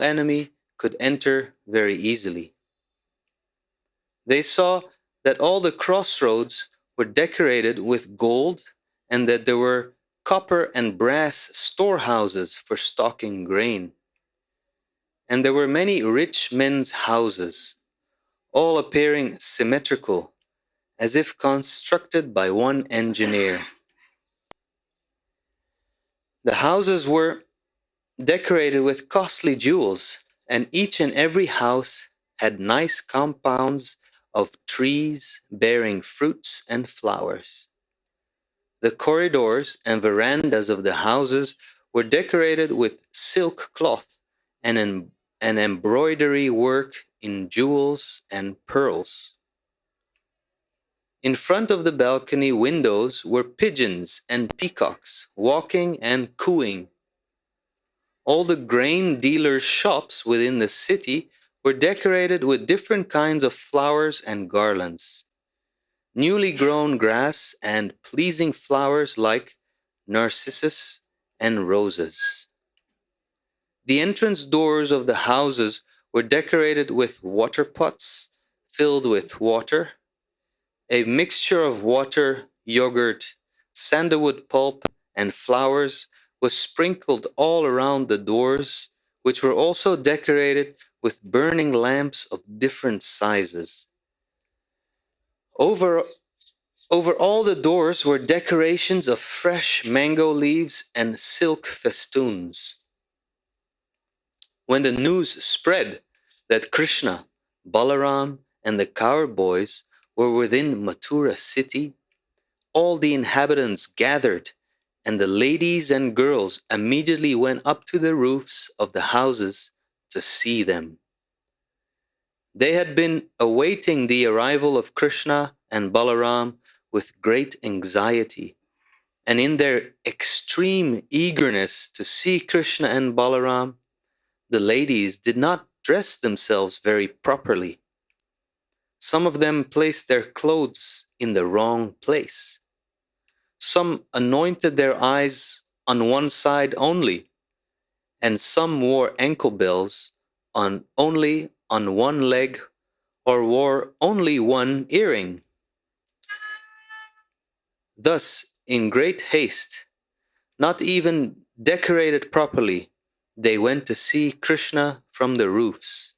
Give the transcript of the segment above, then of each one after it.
enemy could enter very easily. They saw that all the crossroads were decorated with gold and that there were copper and brass storehouses for stocking grain. And there were many rich men's houses, all appearing symmetrical, as if constructed by one engineer. The houses were decorated with costly jewels, and each and every house had nice compounds of trees bearing fruits and flowers. The corridors and verandas of the houses were decorated with silk cloth and an embroidery work in jewels and pearls. In front of the balcony windows were pigeons and peacocks walking and cooing. All the grain dealers' shops within the city were decorated with different kinds of flowers and garlands, newly grown grass and pleasing flowers like narcissus and roses. The entrance doors of the houses were decorated with water pots filled with water, a mixture of water, yogurt, sandalwood pulp, and flowers was sprinkled all around the doors, which were also decorated with burning lamps of different sizes. Over all the doors were decorations of fresh mango leaves and silk festoons. When the news spread that Kṛṣṇa, Balaram, and the cowboys were within Mathurā city, all the inhabitants gathered, and the ladies and girls immediately went up to the roofs of the houses to see them. They had been awaiting the arrival of Kṛṣṇa and Balaram with great anxiety, and in their extreme eagerness to see Kṛṣṇa and Balaram, the ladies did not dress themselves very properly. Some of them placed their clothes in the wrong place. Some anointed their eyes on one side only, and some wore ankle bells only on one leg, or wore only one earring. Thus, in great haste, not even decorated properly, they went to see Kṛṣṇa from the roofs.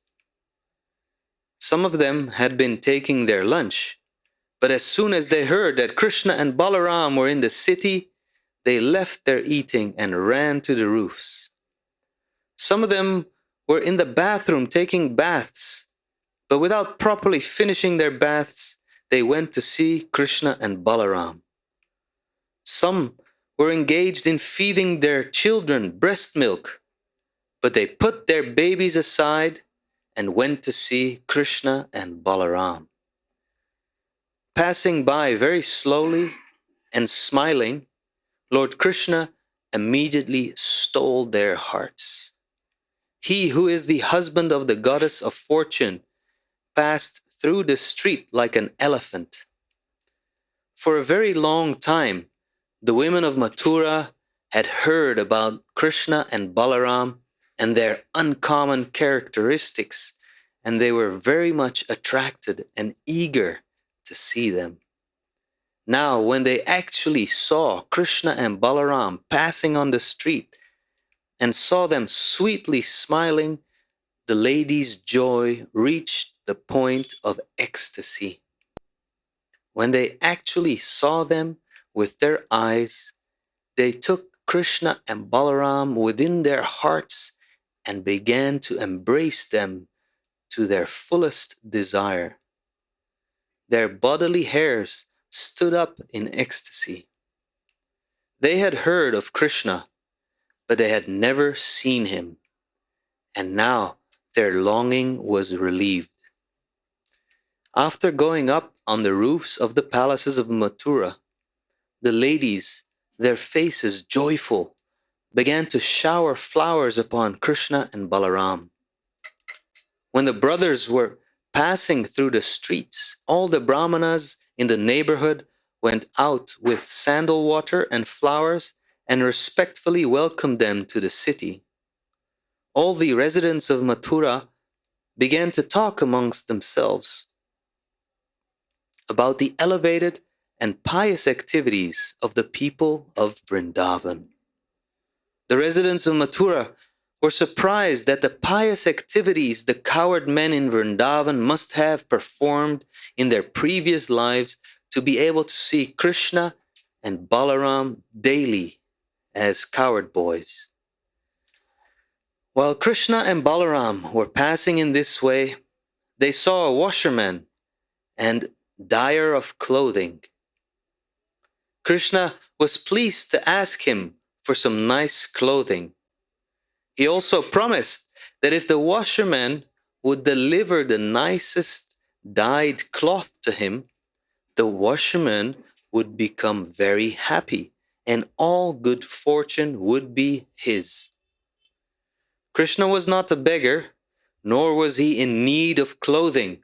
Some of them had been taking their lunch, but as soon as they heard that Kṛṣṇa and Balaram were in the city, they left their eating and ran to the roofs. Some of them were in the bathroom taking baths, but without properly finishing their baths, they went to see Kṛṣṇa and Balaram. Some were engaged in feeding their children breast milk, but they put their babies aside and went to see Kṛṣṇa and Balaram. Passing by very slowly and smiling, Lord Kṛṣṇa immediately stole their hearts. He who is the husband of the goddess of fortune passed through the street like an elephant. For a very long time, the women of Mathurā had heard about Kṛṣṇa and Balaram and their uncommon characteristics, and they were very much attracted and eager to see them. Now, when they actually saw Kṛṣṇa and Balaram passing on the street and saw them sweetly smiling, the ladies' joy reached the point of ecstasy. When they actually saw them with their eyes, they took Kṛṣṇa and Balaram within their hearts and began to embrace them to their fullest desire. Their bodily hairs stood up in ecstasy. They had heard of Kṛṣṇa, but they had never seen him, and now their longing was relieved. After going up on the roofs of the palaces of Mathurā, the ladies, their faces joyful, began to shower flowers upon Kṛṣṇa and Balaram. When the brothers were passing through the streets, all the brahmanas in the neighborhood went out with sandal water and flowers and respectfully welcomed them to the city. all the residents of Mathurā began to talk amongst themselves about the elevated and pious activities of the people of Vrindavan. The residents of Mathurā were surprised at the pious activities the coward men in Vrindavan must have performed in their previous lives to be able to see Kṛṣṇa and Balaram daily as coward boys. While Kṛṣṇa and Balaram were passing in this way, they saw a washerman and dyer of clothing. Kṛṣṇa was pleased to ask him for some nice clothing. He also promised that if the washerman would deliver the nicest dyed cloth to him, the washerman would become very happy and all good fortune would be his. Kṛṣṇa was not a beggar, nor was he in need of clothing.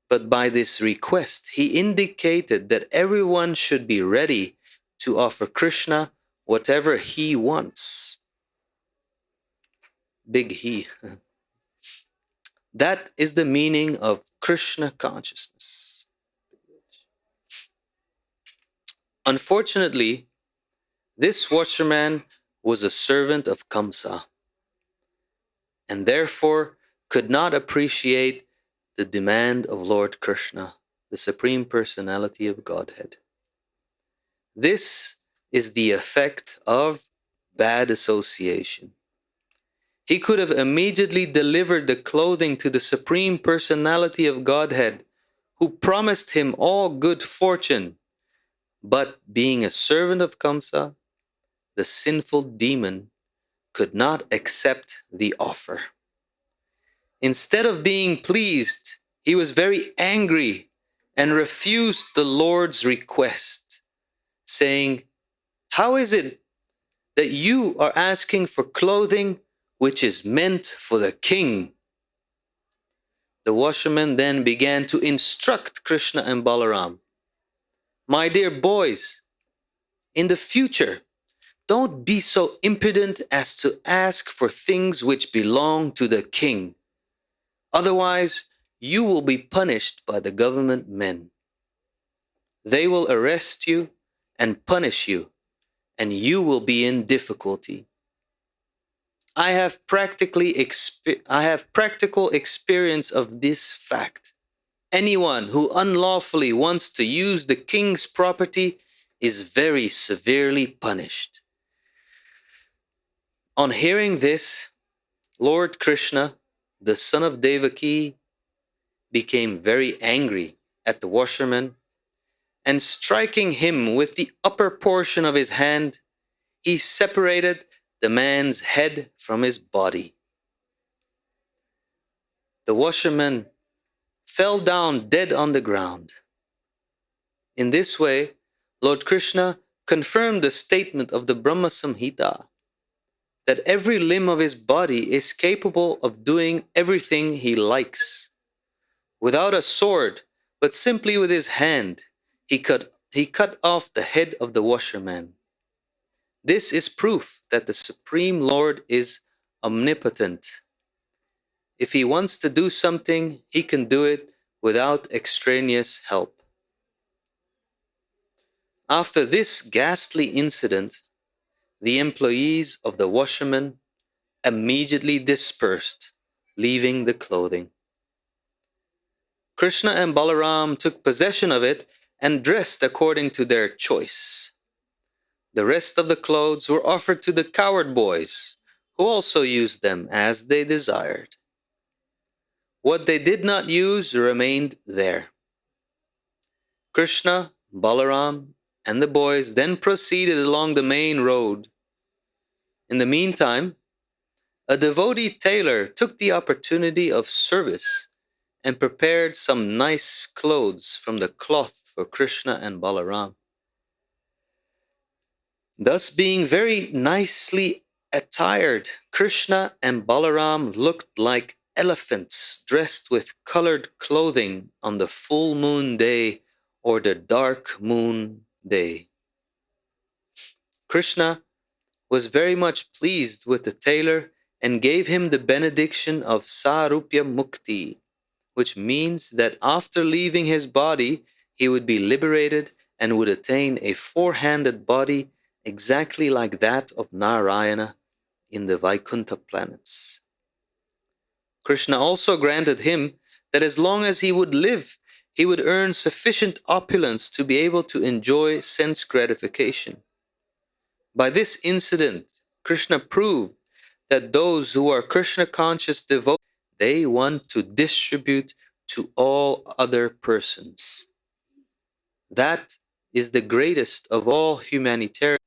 But by this request, he indicated that everyone should be ready to offer Kṛṣṇa whatever he wants. Big he. That is the meaning of Kṛṣṇa consciousness. Unfortunately, this washerman was a servant of Kamsa, and therefore could not appreciate the demand of Lord Kṛṣṇa, the Supreme Personality of Godhead. This is the effect of bad association. He could have immediately delivered the clothing to the Supreme Personality of Godhead, who promised him all good fortune, but being a servant of Kamsa, the sinful demon could not accept the offer. Instead of being pleased, he was very angry and refused the Lord's request, saying, "How is it that you are asking for clothing which is meant for the king?" The washerman then began to instruct Kṛṣṇa and Balaram. "My dear boys, in the future, don't be so impudent as to ask for things which belong to the king. Otherwise, you will be punished by the government men. They will arrest you and punish you, and you will be in difficulty. I have practical experience of this fact. Anyone who unlawfully wants to use the king's property is very severely punished." On hearing this, Lord Kṛṣṇa, the son of Devaki, became very angry at the washerman, and striking him with the upper portion of his hand, he separated the man's head from his body. The washerman fell down dead on the ground. In this way, Lord Kṛṣṇa confirmed the statement of the Brahma Samhita, that every limb of his body is capable of doing everything he likes. Without a sword, but simply with his hand, he cut off the head of the washerman. This is proof that the Supreme Lord is omnipotent. If he wants to do something, he can do it without extraneous help. After this ghastly incident, the employees of the washerman immediately dispersed, leaving the clothing. Kṛṣṇa and Balaram took possession of it and dressed according to their choice. The rest of the clothes were offered to the coward boys, who also used them as they desired. What they did not use remained there. Kṛṣṇa, Balaram, and the boys then proceeded along the main road. In the meantime, a devotee tailor took the opportunity of service and prepared some nice clothes from the cloth for Kṛṣṇa and Balaram. Thus, being very nicely attired, Kṛṣṇa and Balaram looked like elephants dressed with colored clothing on the full moon day or the dark moon day. Kṛṣṇa was very much pleased with the tailor and gave him the benediction of Sarupya Mukti, which means that after leaving his body, he would be liberated and would attain a four-handed body exactly like that of Narayana in the Vaikuntha planets. Krishna also granted him that as long as he would live, he would earn sufficient opulence to be able to enjoy sense gratification. By this incident, Krishna proved that those who are Krishna conscious devotees, they want to distribute to all other persons. That is the greatest of all humanitarian.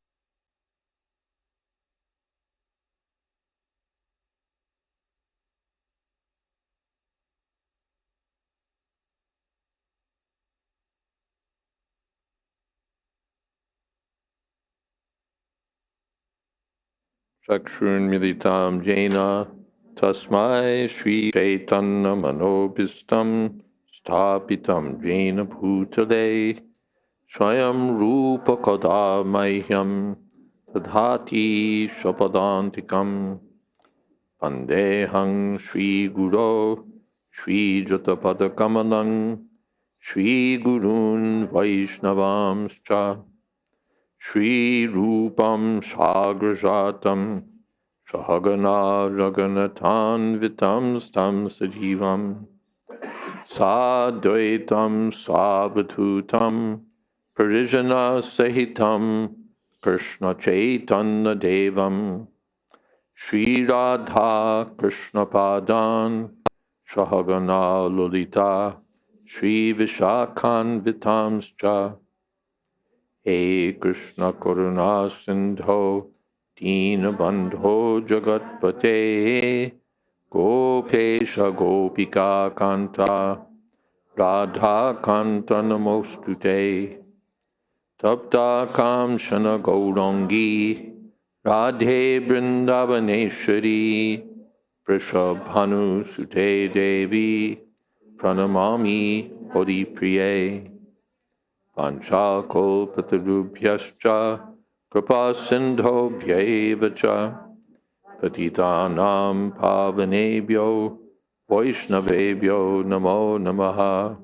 Chakshurmilitam jena tasmai Shri Chaitanya manobhistam sthapitam jena bhutale Swayam rupa kada mahyam tadhati shapadantikam Pandehang Shri Guru Shri Jatapadakamanang Shri Gurun Vaishnavamscha Shri Rupam Sagrajatam Sahagana Raganathan Vitam Stam Sajivam Sadvaitam Savatutam Parijana Sahitam Kṛṣna Chaitanya Devam Shri Radha Krishna Padan Sahagana Lolita Shri Vishakhan Vitamscha He Krishna Karuna Sindho Dina Bandho Jagatpate Gopesha Gopika Kanta Radha Kanta Namostute Tapta Kamshana Gaurangi Radhe Vrindavaneshwari Prishabhanu Sute Devi Pranamami Hodi Priye Panchakalpatarubhyascha Kripa Sindhobhyevacha Patitanam Pavanebhyo Vaishnavebhyo Namo Namaha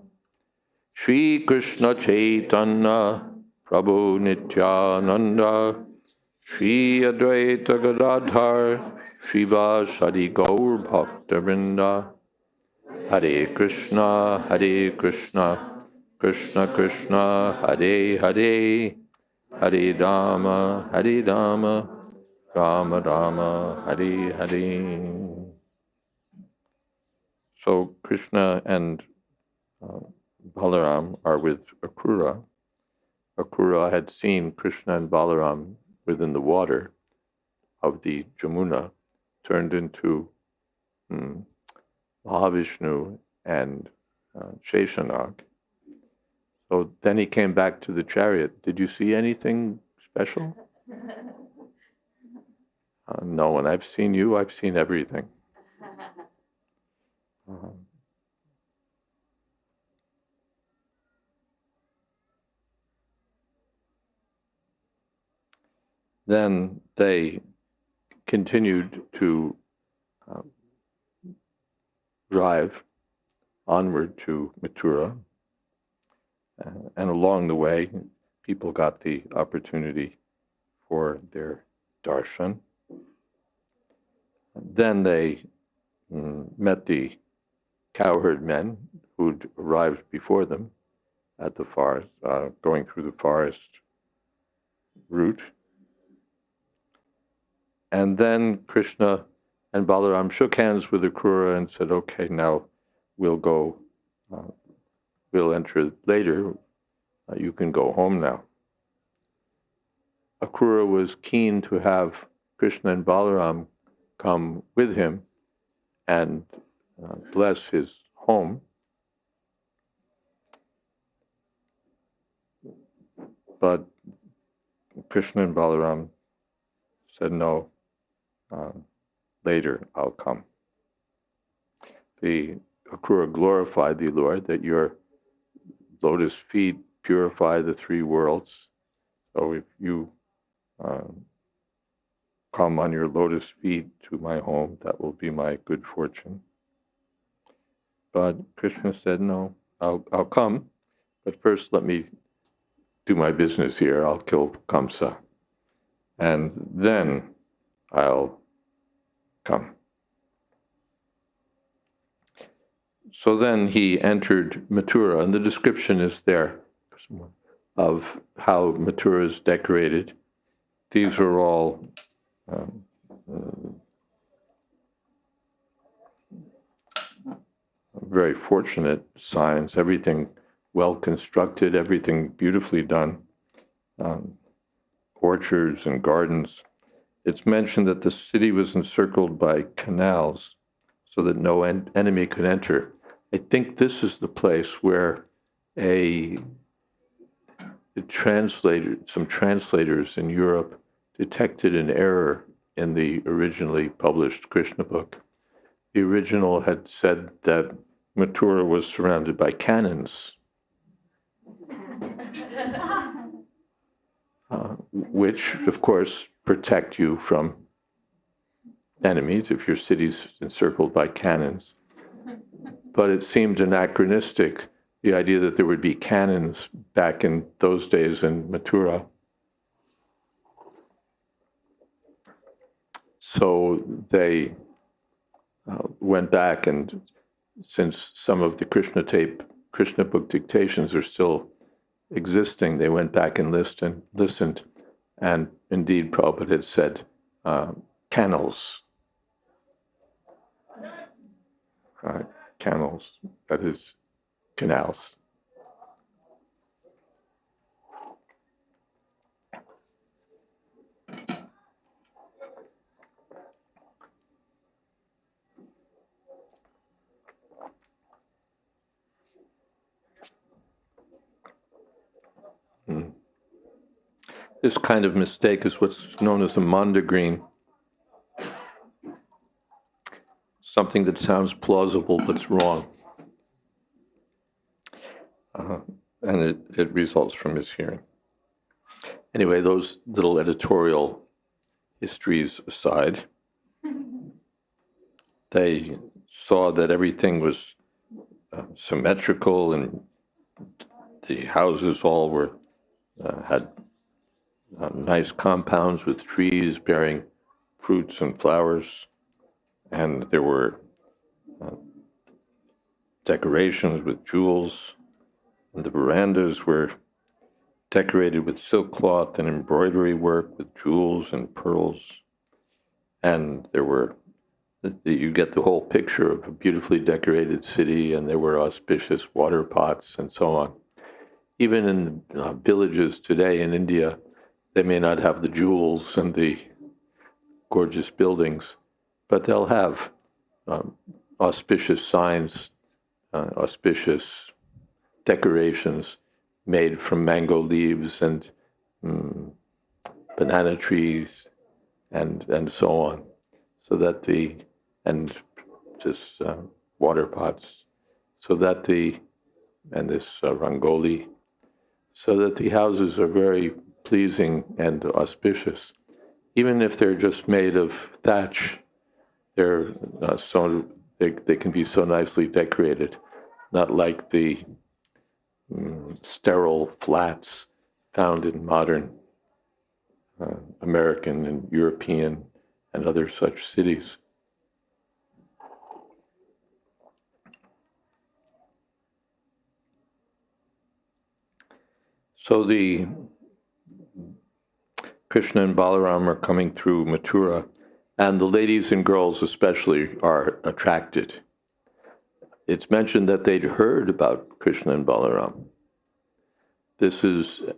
Shri Krishna Chaitanya Prabhu Nityananda Shri Advaita Gadadhar Srivasadi Gaur Bhaktavinda Hare Krishna Hare Krishna Krishna Krishna Hare Hare Hare Rama Hare Rama Rama Rama Hare Hare. So Krishna and Balaram are with Akrura. Akrura had seen Krishna and Balaram within the water of the Jamuna, turned into Mahavishnu and Sheshanag. So then he came back to the chariot. Did you see anything special? No, when I've seen you, I've seen everything. Then they continued to drive onward to Mathurā. And along the way, people got the opportunity for their darshan. Then they met the cowherd men who'd arrived before them at the forest, going through the forest route. And then Krishna and Balaram shook hands with Akrura and said, okay, now we'll go, we'll enter later. You can go home now. Akrura was keen to have Krishna and Balaram come with him and bless his home. But Krishna and Balaram said, no, later I'll come. The Akrura glorified the Lord that your lotus feet purify the three worlds. So if you come on your lotus feet to my home. That will be my good fortune. But Kṛṣna said, no, I'll come, but first let me do my business here. I'll kill Kamsa, and then I'll come. So then he entered Mathurā, and the description is there of how Mathurā is decorated. These are all very fortunate signs, everything well constructed, everything beautifully done, orchards and gardens. It's mentioned that the city was encircled by canals so that no enemy could enter. I think this is the place where some translators in Europe detected an error in the originally published Kṛṣna book. The original had said that Mathurā was surrounded by cannons, which, of course, protect you from enemies if your city's encircled by cannons. But it seemed anachronistic, the idea that there would be cannons back in those days in Mathurā. So they went back, and since some of the Kṛṣna book dictations are still existing, they went back and listened, and indeed Prabhupada had said canals. Canals, that is, canals. This kind of mistake is what's known as a mandagreen. Something that sounds plausible but's wrong. And it results from mishearing. Anyway, those little editorial histories aside, they saw that everything was symmetrical, and the houses all were had nice compounds with trees bearing fruits and flowers, and there were decorations with jewels, and the verandas were decorated with silk cloth and embroidery work with jewels and pearls, and there were, you get the whole picture of a beautifully decorated city, and there were auspicious water pots and so on. Even in villages today in India, they may not have the jewels and the gorgeous buildings, but they'll have auspicious signs, auspicious decorations made from mango leaves and banana trees and so on, so that water pots, so that and this rangoli, so that the houses are very pleasing and auspicious. Even if they're just made of thatch, they can be so nicely decorated, not like the sterile flats found in modern American and European and other such cities. So the Kṛṣna and Balaram are coming through Mathurā, and the ladies and girls especially are attracted. It's mentioned that they'd heard about Kṛṣna and Balaram.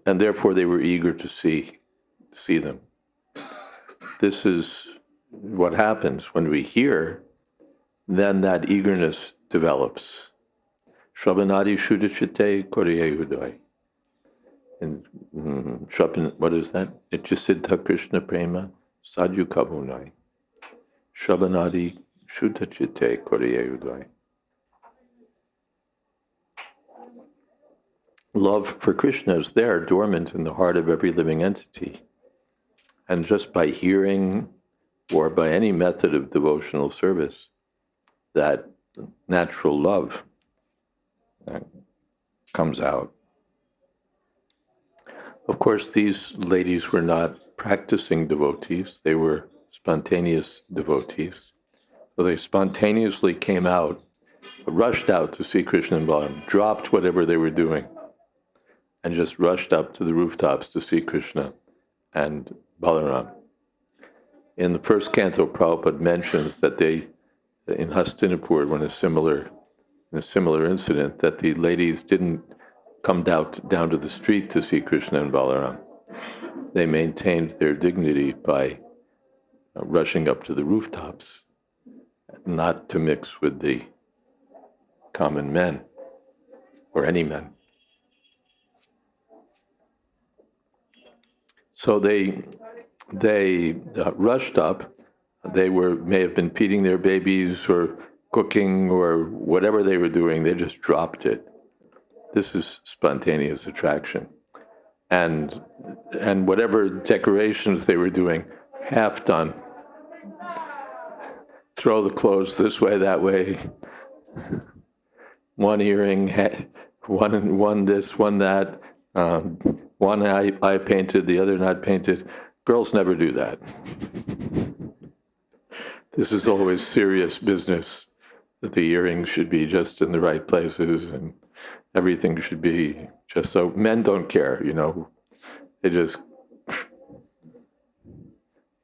And therefore they were eager to see them. This is what happens when we hear, then that eagerness develops. Shravanadi Shuddhachite Koreyehudai. And what is that? Nityasiddha Krishna Prema Sadhu Kabunai. Shravanadi Shuddhachite Koreyehudai. Love for Krishna is there, dormant in the heart of every living entity. And just by hearing or by any method of devotional service, that natural love comes out. Of course, these ladies were not practicing devotees. They were spontaneous devotees. So they spontaneously came out, rushed out to see Krishna and Balaram, dropped whatever they were doing, and just rushed up to the rooftops to see Krishna and Balaram. In the first canto, Prabhupada mentions that they, in Hastinapur, when a similar incident, that the ladies didn't come down to the street to see Krishna and Balaram. They maintained their dignity by rushing up to the rooftops, not to mix with the common men, or any men. So they rushed up. They may have been feeding their babies or cooking or whatever they were doing. They just dropped it. This is spontaneous attraction. And whatever decorations they were doing, half done. Throw the clothes this way, that way. One earring, one this, one that. One eye painted, the other not painted. Girls never do that. This is always serious business, that the earrings should be just in the right places and everything should be just so. Men don't care, They just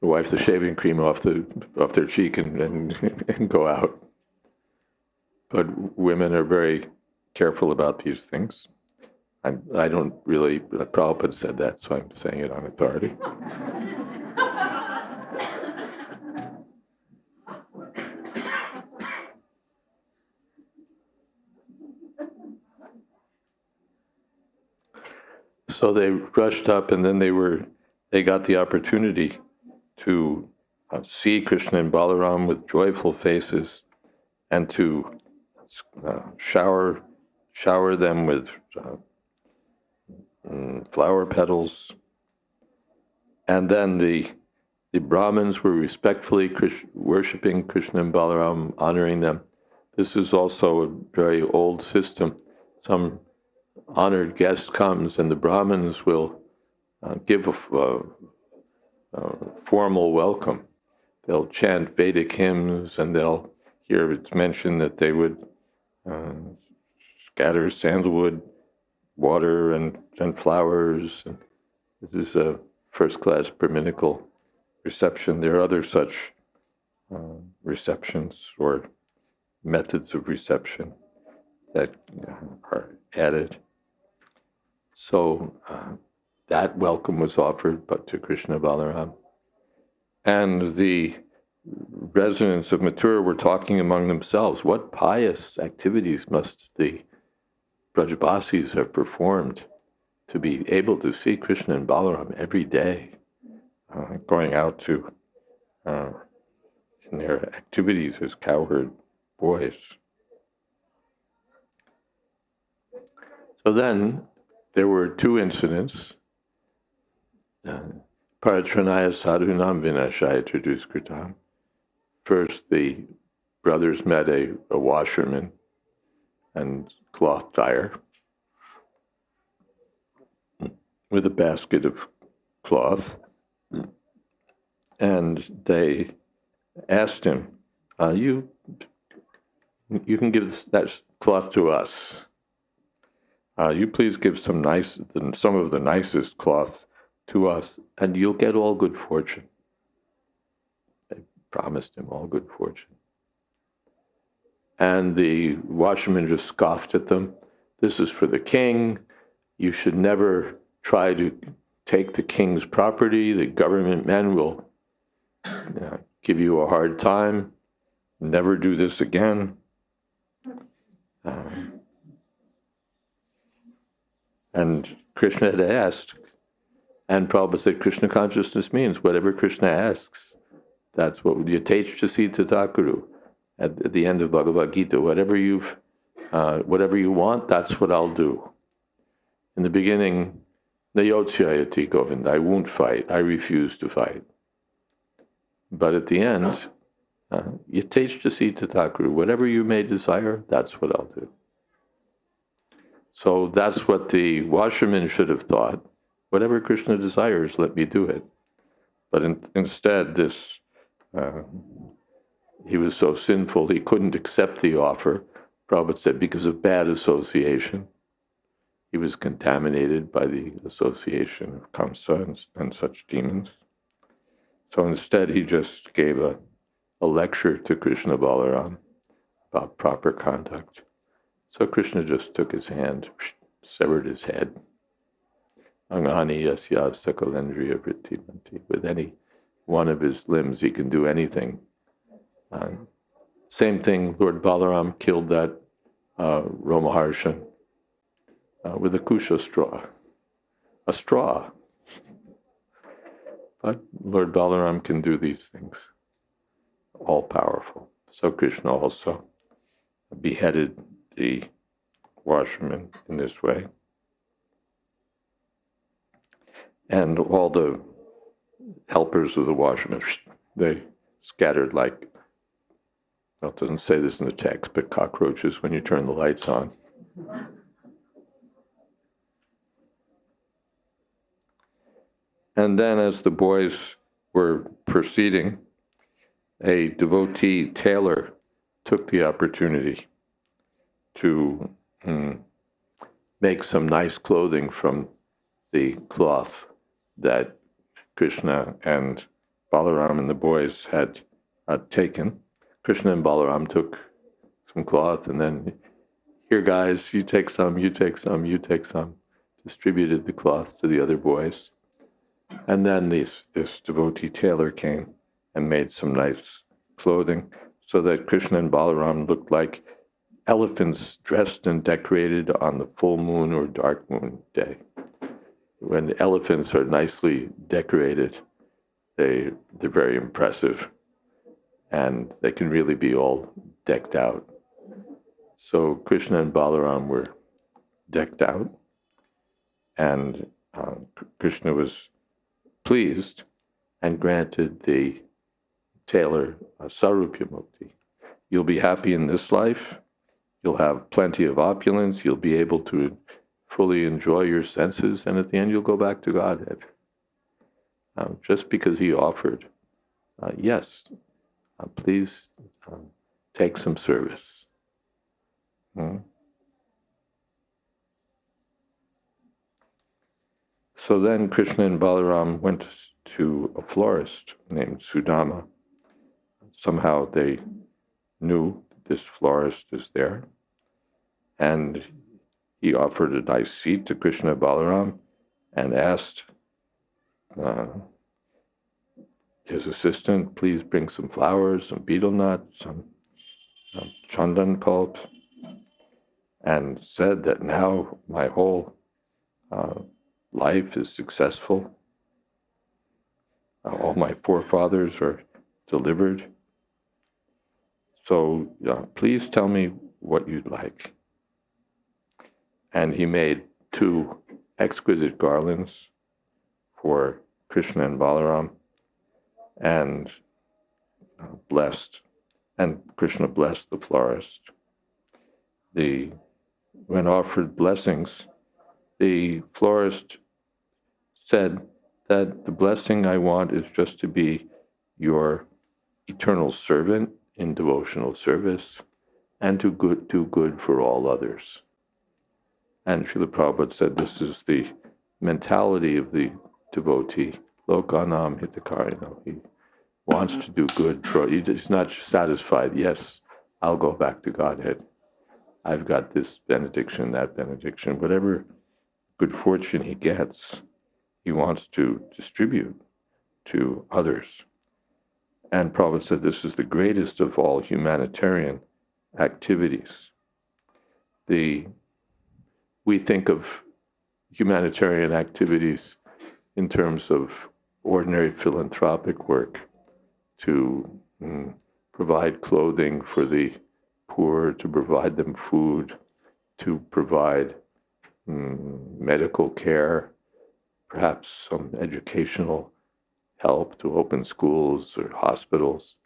wipe the shaving cream off their cheek and go out. But women are very careful about these things. I don't really, Prabhupada said that, so I'm saying it on authority. So they rushed up, and then they got the opportunity to see Krishna and Balaram with joyful faces, and to shower them with flower petals. And then the Brahmins were respectfully worshipping Krishna and Balaram, honoring them. This is also a very old system. Some honored guest comes, and the Brahmins will give a formal welcome. They'll chant Vedic hymns, and here it's mentioned that they would scatter sandalwood, water, and flowers. And this is a first-class Brahminical reception. There are other such receptions or methods of reception that are added. So that welcome was offered but to Krishna Balaram. And the residents of Mathurā were talking among themselves, what pious activities must the Brajbasis have performed to be able to see Krishna and Balaram every day, going out to in their activities as cowherd boys. So then there were two incidents. Paratranaya sadhunam vinashaya traduskritam. First, the brothers met a washerman and cloth dyer with a basket of cloth, and they asked him, you can give that cloth to us. You please give some of the nicest cloth to us, and you'll get all good fortune. They promised him all good fortune. And the washerman just scoffed at them. This is for the king. You should never try to take the king's property. The government men will give you a hard time. Never do this again. And Krishna had asked, and Prabhupada said, Krishna consciousness means whatever Krishna asks. That's what Yatechasi Tathakuru at the end of Bhagavad Gita. Whatever you want, that's what I'll do. In the beginning, Nayotsyayati Govind, I won't fight. I refuse to fight. But at the end, Yateshtasī Tathakuru, whatever you may desire, that's what I'll do. So that's what the washerman should have thought. Whatever Krishna desires, let me do it. But instead, he was so sinful, he couldn't accept the offer. Prabhupada said because of bad association. He was contaminated by the association of Kamsa and such demons. So instead, he just gave a lecture to Krishna Balaram about proper conduct. So Krishna just took his hand, severed his head. Angani yasya sakalendriya vrittimanti. With any one of his limbs, he can do anything. Same thing, Lord Balaram killed that Romaharshan with a kusha straw. A straw. But Lord Balaram can do these things. All powerful. So Krishna also beheaded the washerman in this way. And all the helpers of the washerman, they scattered like, well, it doesn't say this in the text, but cockroaches when you turn the lights on. And then as the boys were proceeding, a devotee tailor took the opportunity to make some nice clothing from the cloth that Krishna and Balaram and the boys had taken. Krishna and Balaram took some cloth and then, here guys, you take some, you take some, you take some, distributed the cloth to the other boys. And then this devotee tailor came and made some nice clothing so that Krishna and Balaram looked like elephants dressed and decorated on the full moon or dark moon day. When elephants are nicely decorated, they're very impressive, and they can really be all decked out. So Krishna and Balaram were decked out, and Krishna was pleased and granted the tailor Sarupya Mukti. You'll be happy in this life, you'll have plenty of opulence, you'll be able to fully enjoy your senses, and at the end you'll go back to Godhead. Just because he offered, yes, please take some service. So then Krishna and Balaram went to a florist named Sudama. Somehow they knew this florist is there, and he offered a nice seat to Krishna and Balaram and asked his assistant, please bring some flowers, some betel nuts, some chandan pulp, and said that now my whole life is successful. All my forefathers are delivered. So please tell me what you'd like. And he made 2 exquisite garlands for Krishna and Balaram, and Krishna blessed the florist. When offered blessings, the florist said that the blessing I want is just to be your eternal servant in devotional service and to do good for all others. And Srila Prabhupada said this is the mentality of the devotee. Lokanam hitakarino. He wants to do good. He's not satisfied. Yes, I'll go back to Godhead. I've got this benediction, that benediction. Whatever good fortune he gets, he wants to distribute to others. And Prabhupada said this is the greatest of all humanitarian activities. We think of humanitarian activities in terms of ordinary philanthropic work, to provide clothing for the poor, to provide them food, to provide medical care, perhaps some educational help to open schools or hospitals.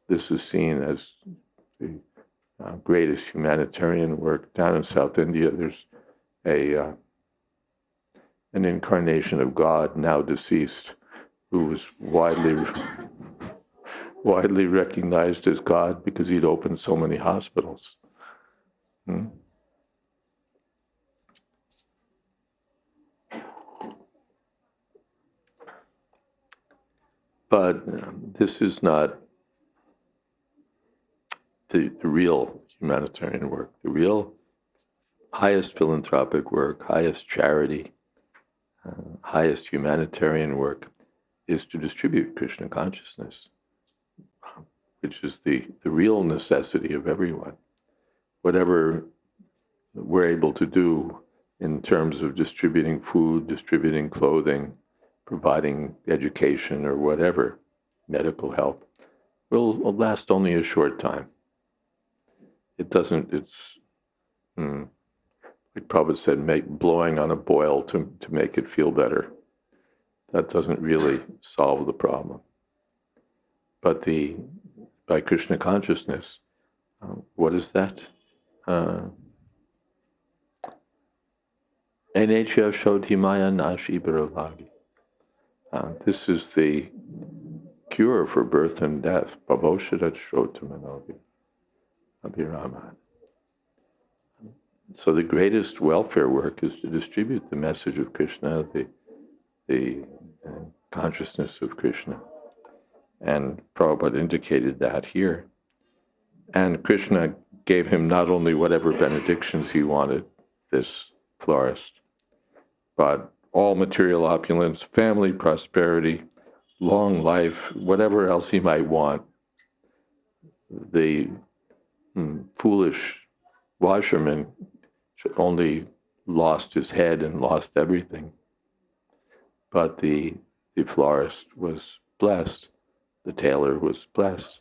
This is seen as the greatest humanitarian work. Down in South India, there's an incarnation of God, now deceased, who was widely recognized as God because he'd opened so many hospitals. But this is not the real humanitarian work. The real highest philanthropic work, highest charity, highest humanitarian work is to distribute Krishna consciousness, which is the real necessity of everyone. Whatever we're able to do in terms of distributing food, distributing clothing, providing education or whatever, medical help, will last only a short time. It doesn't, it's, like Prabhupada said, blowing on a boil to make it feel better. That doesn't really solve the problem. But by Krishna consciousness, what is that? This is the cure for birth and death. So the greatest welfare work is to distribute the message of Krishna, the consciousness of Krishna. And Prabhupada indicated that here. And Krishna gave him not only whatever benedictions he wanted, this florist, but all material opulence, family prosperity, long life, whatever else he might want. The foolish washerman only lost his head and lost everything. But the florist was blessed, the tailor was blessed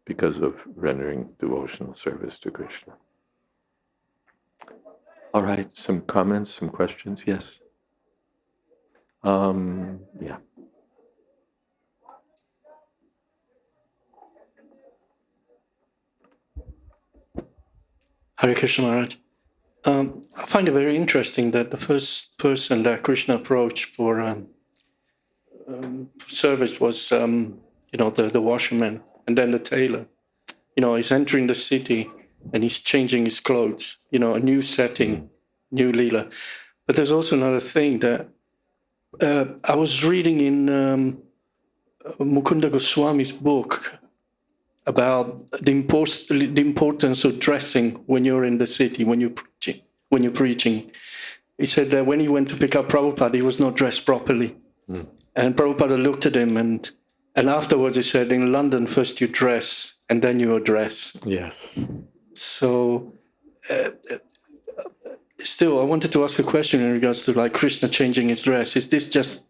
because of rendering devotional service to Krishna. All right, some comments, some questions? Yes? Yeah. Hare Krishna Maharaj. I find it very interesting that the first person that Krishna approached for service was, the washerman, and then the tailor. He's entering the city and he's changing his clothes. A new setting, new lila. But there's also another thing that I was reading in Mukunda Goswami's book about the importance of dressing when you're in the city, when you're preaching. He said that when he went to pick up Prabhupada, he was not dressed properly. And Prabhupada looked at him and afterwards he said, in London, first you dress and then you address. Yes. So still, I wanted to ask a question in regards to like Krishna changing his dress. Is this just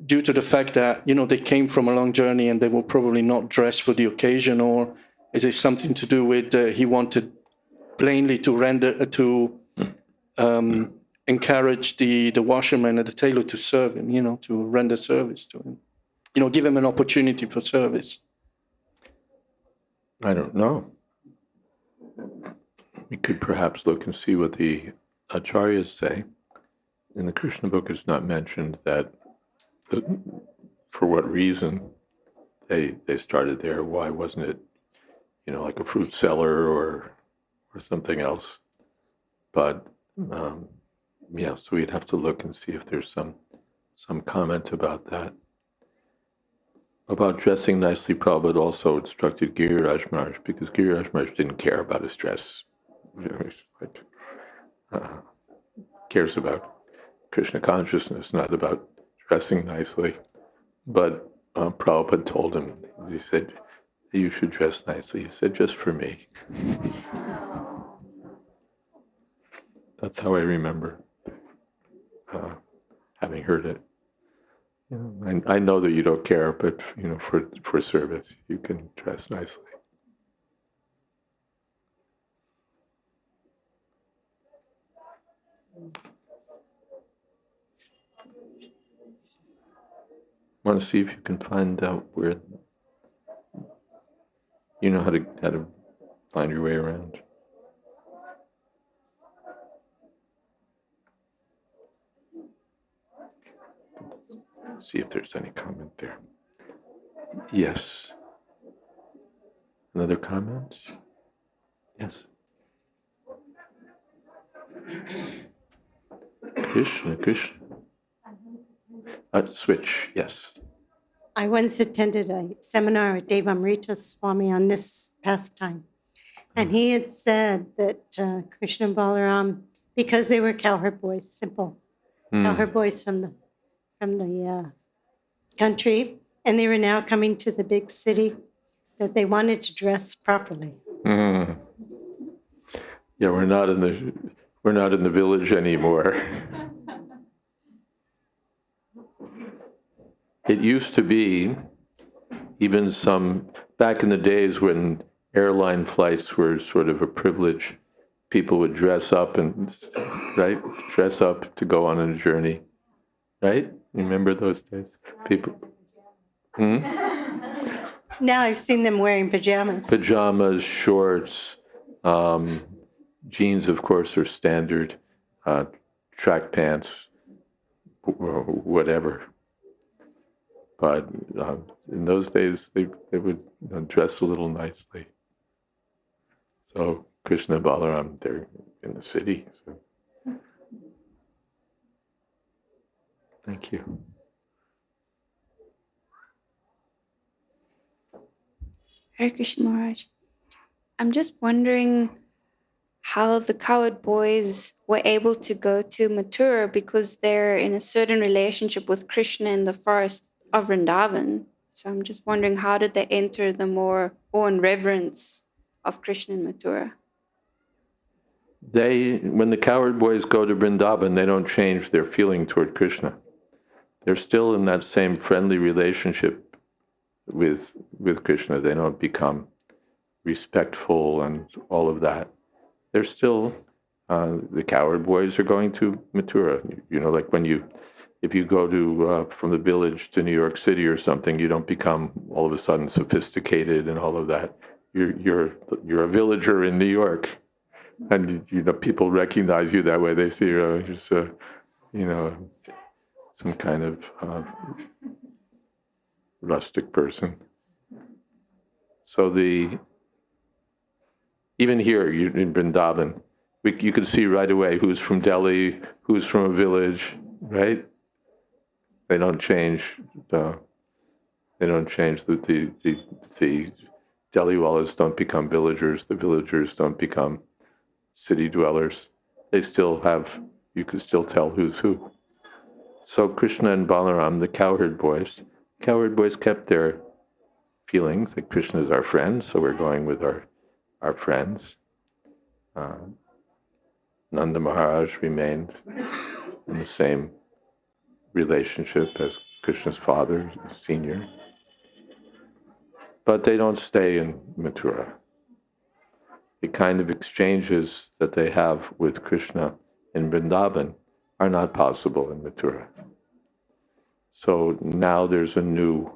due to the fact that, they came from a long journey and they were probably not dressed for the occasion, or is it something to do with he wanted plainly to encourage the washerman and the tailor to serve him, to render service to him, give him an opportunity for service? I don't know. We could perhaps look and see what the acharyas say. In the Krishna book, it's not mentioned that for what reason they started there. Why wasn't it, like a fruit cellar or something else? But so we'd have to look and see if there's some comment about that. About dressing nicely, Prabhupada also instructed Giriraj Maharaj, because Giriraj Maharaj didn't care about his dress. He's like, cares about Krishna consciousness, not about dressing nicely. But Prabhupada told him, he said, you should dress nicely. He said, just for me. That's how I remember having heard it. I know that you don't care, but for service, you can dress nicely. Want to see if you can find out where you know how to find your way around. See if there's any comment there. Yes. Another comment? Yes. Krishna. Switch, yes. I once attended a seminar with Devamrita Swami on this pastime. And he had said that Krishna and Balaram, because they were cowherd boys, simple cowherd boys from the country, and they were now coming to the big city, that they wanted to dress properly. Mm. Yeah, we're not in the village anymore. It used to be, even some back in the days when airline flights were sort of a privilege, people would dress up dress up to go on a journey, right? You remember those days? People. Now I've seen them wearing pajamas. Pajamas, shorts, jeans, of course, are standard, track pants, whatever. But in those days, they would dress a little nicely. So Krishna and Balaram, they're in the city. So. Thank you. Hare Krishna Maharaj. I'm just wondering how the cowherd boys were able to go to Mathurā because they're in a certain relationship with Krishna in the forest of Vrindavan. So I'm just wondering, how did they enter the more awe and reverence of Krishna in Mathurā? When the cowherd boys go to Vrindavan, they don't change their feeling toward Krishna. They're still in that same friendly relationship with Krishna. They don't become respectful and all of that. They're still, the cowherd boys are going to Mathurā. You know, like if you go to from the village to New York City or something, you don't become all of a sudden sophisticated and all of that. You're a villager in New York, and people recognize you that way. They see you just some kind of rustic person. So even here in Vrindavan, you can see right away who's from Delhi, who's from a village, right? They don't change. The Delhiwalas don't become villagers. The villagers don't become city dwellers. They still have. You can still tell who's who. So Krishna and Balaram, the cowherd boys kept their feelings that Krishna is our friend, so we're going with our friends. Nanda Maharaj remained in the same relationship as Krishna's father, senior. But they don't stay in Mathurā. The kind of exchanges that they have with Krishna in Vrindavan are not possible in Mathurā. So now there's a new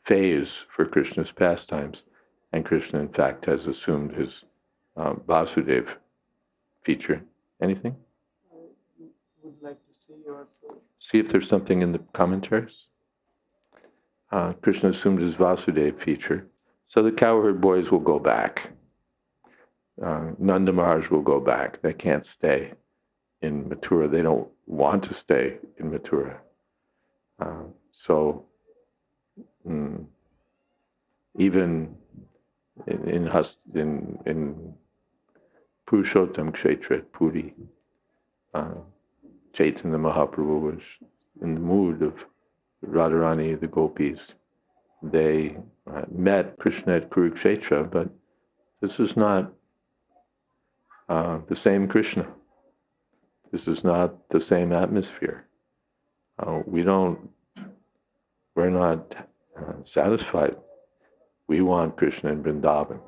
phase for Krishna's pastimes, and Krishna, in fact, has assumed his Vasudeva feature. Anything? Would like to see your. See if there's something in the commentaries. Krishna assumed his Vasudeva feature, so the cowherd boys will go back. Nanda Maharaj will go back. They can't stay in Mathurā. They don't want to stay in Mathurā. So even in Purushottam Kshetra at Puri, Chaitanya Mahaprabhu was in the mood of Radharani, the gopis. They met Krishna at Kurukshetra, but this is not the same Krishna. This is not the same atmosphere. We're not satisfied. We want Krishna in Vrindavan.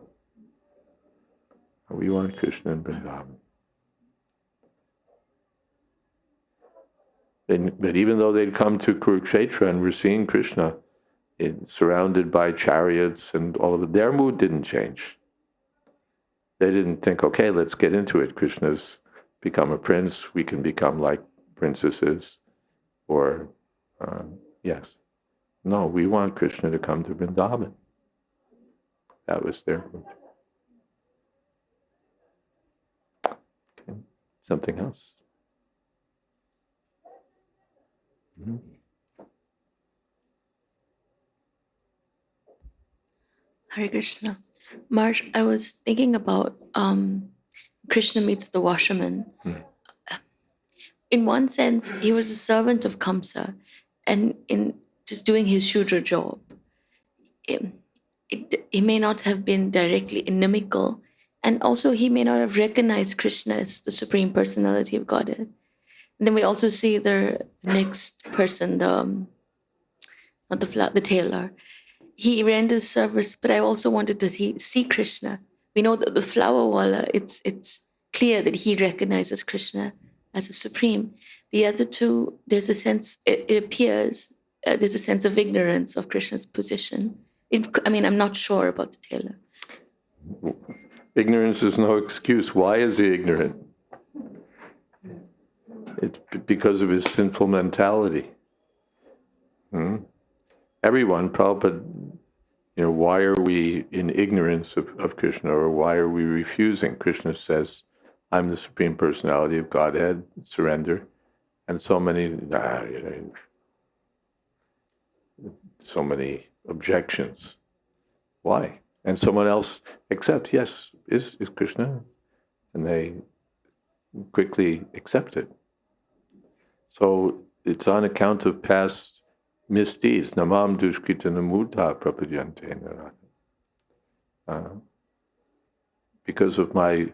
We want Krishna in Vrindavan. But even though they'd come to Kurukshetra and were seeing Krishna surrounded by chariots and all of it, their mood didn't change. They didn't think, okay, let's get into it. Krishna's become a prince. We can become like princesses. Or, yes. No, we want Krishna to come to Vrindavan. That was their mood. Okay. Something else? Mm-hmm. Hare Krishna. Marsh, I was thinking about Krishna meets the washerman. In one sense, he was a servant of Kamsa, and in just doing his Shudra job. He may not have been directly inimical, and also he may not have recognized Krishna as the Supreme Personality of Godhead. And then we also see the next person, the tailor. He renders service, but I also wanted to see Krishna. We know that the flower wala, it's clear that he recognizes Krishna as a supreme. The other two, there's a sense, it appears, there's a sense of ignorance of Krishna's position. I'm not sure about the tailor. Ignorance is no excuse. Why is he ignorant? It's because of his sinful mentality. Everyone, Prabhupada, why are we in ignorance of Krishna, or why are we refusing? Krishna says, I'm the Supreme Personality of Godhead, surrender. And so many objections. Why? And someone else accepts, yes, is Krishna, and they quickly accept it. So it's on account of past misdeeds. Namam dushkrita namudha prapadyante narada. Because of my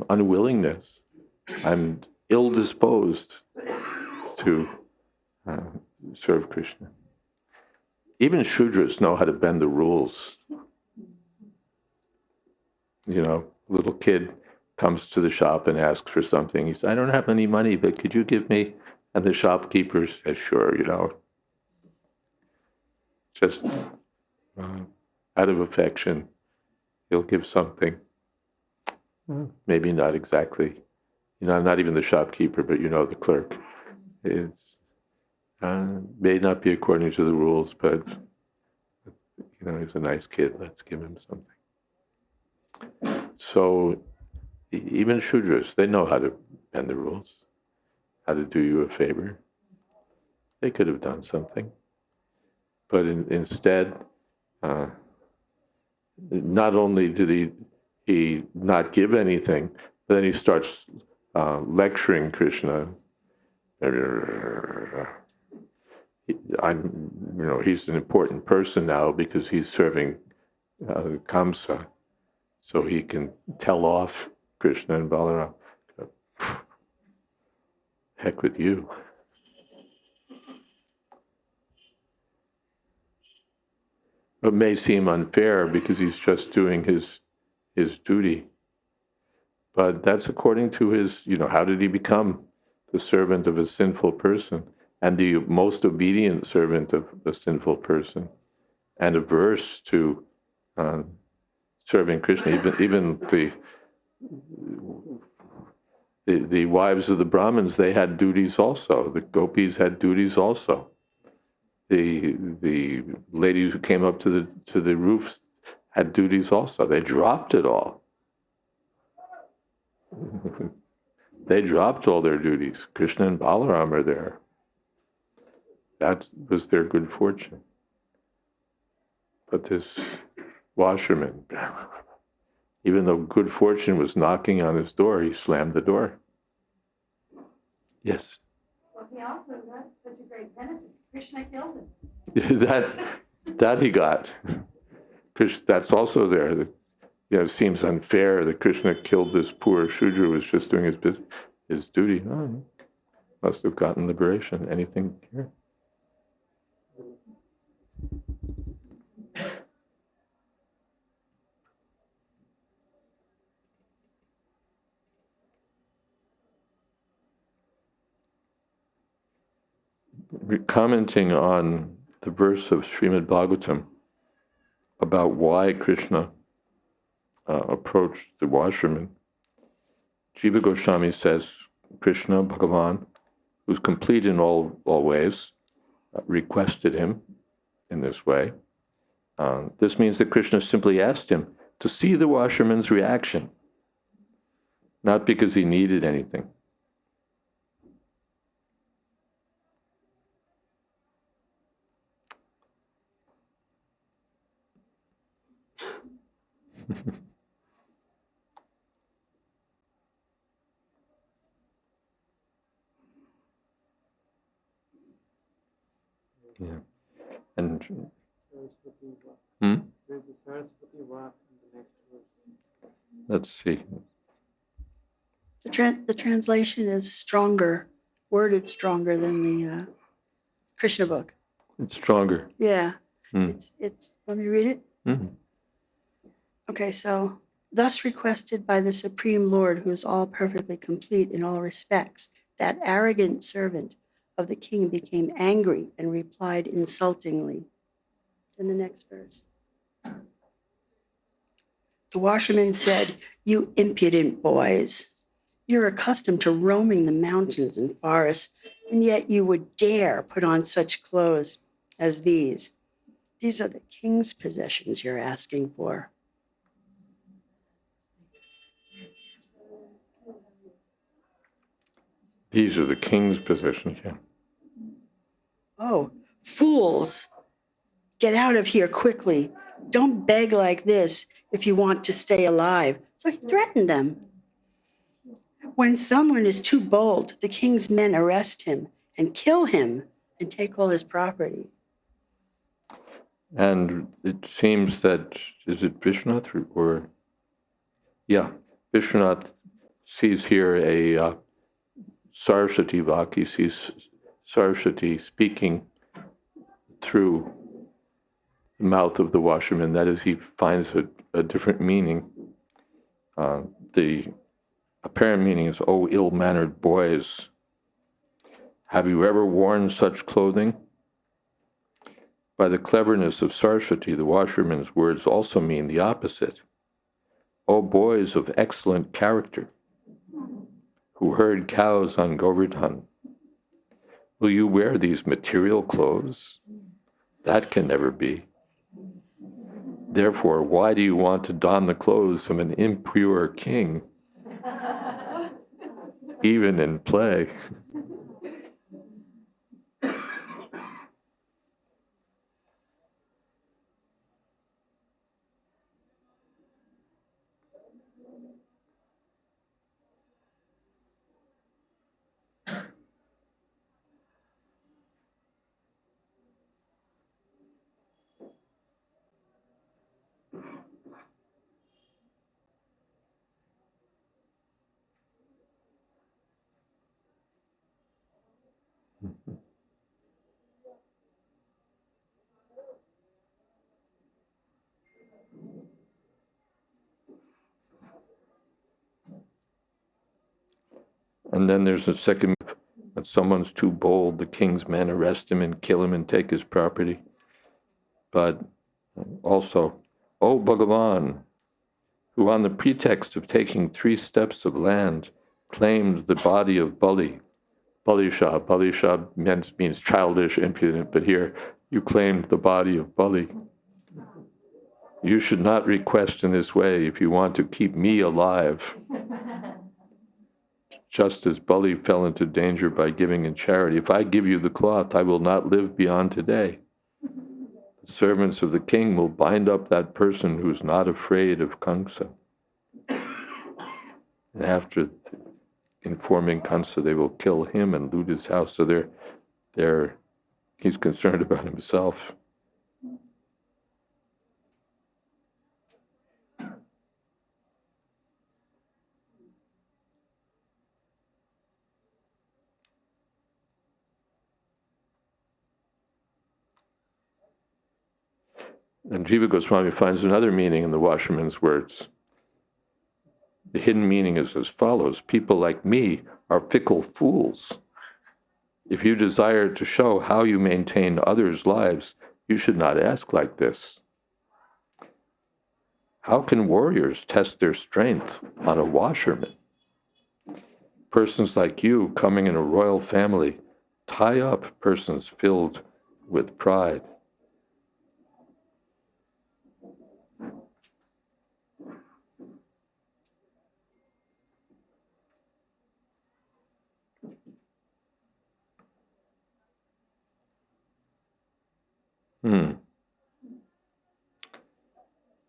unwillingness, I'm ill-disposed to serve Krishna. Even Shudras know how to bend the rules. Little kid comes to the shop and asks for something. He says, I don't have any money, but could you give me? And the shopkeeper says, sure, just out of affection, he'll give something. Maybe not exactly, not even the shopkeeper, but the clerk. It's may not be according to the rules, but he's a nice kid. Let's give him something. So even Shudras, they know how to bend the rules, how to do you a favor. They could have done something. But instead, not only did he not give anything, but then he starts lecturing Krishna. He's an important person now because he's serving Kamsa, so he can tell off Krishna and Balaram. Heck with you. It may seem unfair because he's just doing his duty. But that's according to his, how did he become the servant of a sinful person and the most obedient servant of a sinful person and averse to serving Krishna. Even the wives of the Brahmins, they had duties also. The gopis had duties also. The ladies who came up to the roofs had duties also. They dropped it all. They dropped all their duties. Krishna and Balaram are there. That was their good fortune. But this washerman, even though good fortune was knocking on his door, he slammed the door. Yes? Well, he also got such a great benefit. Krishna killed him. that he got. That's also there. It seems unfair that Krishna killed this poor Shudra who was just doing his duty. Oh, must have gotten liberation. Anything here? commenting on the verse of Srimad Bhagavatam about why Krishna approached the washerman, Jiva Goswami says, Krishna, Bhagavan, who's complete in all ways, requested him in this way. This means that Krishna simply asked him to see the washerman's reaction, not because he needed anything. Yeah. And Saraswati Vak. hmm? There's a Saraswati Vak in the next verse. Let's see. The translation is stronger, worded stronger than the Krishna book. It's stronger. Yeah, Hmm. it's. Want me to read it? Hmm. Okay, so thus requested by the Supreme Lord, who is all perfectly complete in all respects, that arrogant servant of the king became angry and replied insultingly. In the next verse. The washerman said, "You impudent boys, you're accustomed to roaming the mountains and forests, and yet you would dare put on such clothes as these. These are the king's possessions you're asking for." These are the king's possessions. Yeah. Oh, fools, get out of here quickly. Don't beg like this if you want to stay alive. So he threatened them. When someone is too bold, the king's men arrest him and kill him and take all his property. And it seems that, is it Vishwanath or yeah, Vishwanath sees here a Saraswati Vak. He sees Saraswati speaking through the mouth of the washerman. That is, he finds a different meaning. The apparent meaning is, "Oh, ill-mannered boys, have you ever worn such clothing?" By the cleverness of Saraswati, the washerman's words also mean the opposite. "O boys of excellent character, who herd cows on Govardhan, will you wear these material clothes? That can never be. Therefore, why do you want to don the clothes of an impure king, even in play?" And then there's a second, that someone's too bold, the king's men arrest him and kill him and take his property. But also, "O Bhagavan, who on the pretext of taking 3 steps of land claimed the body of Bali." Balisha means childish, impudent, but here you claimed the body of Bali. "You should not request in this way if you want to keep me alive. Just as Bali fell into danger by giving in charity, if I give you the cloth, I will not live beyond today. The servants of the king will bind up that person who is not afraid of Kṛṣṇa. And after informing Kṛṣṇa, they will kill him and loot his house." So he's concerned about himself. And Jiva Goswami finds another meaning in the washerman's words. The hidden meaning is as follows: "People like me are fickle fools. If you desire to show how you maintain others' lives, you should not ask like this. How can warriors test their strength on a washerman? Persons like you, coming in a royal family, tie up persons filled with pride.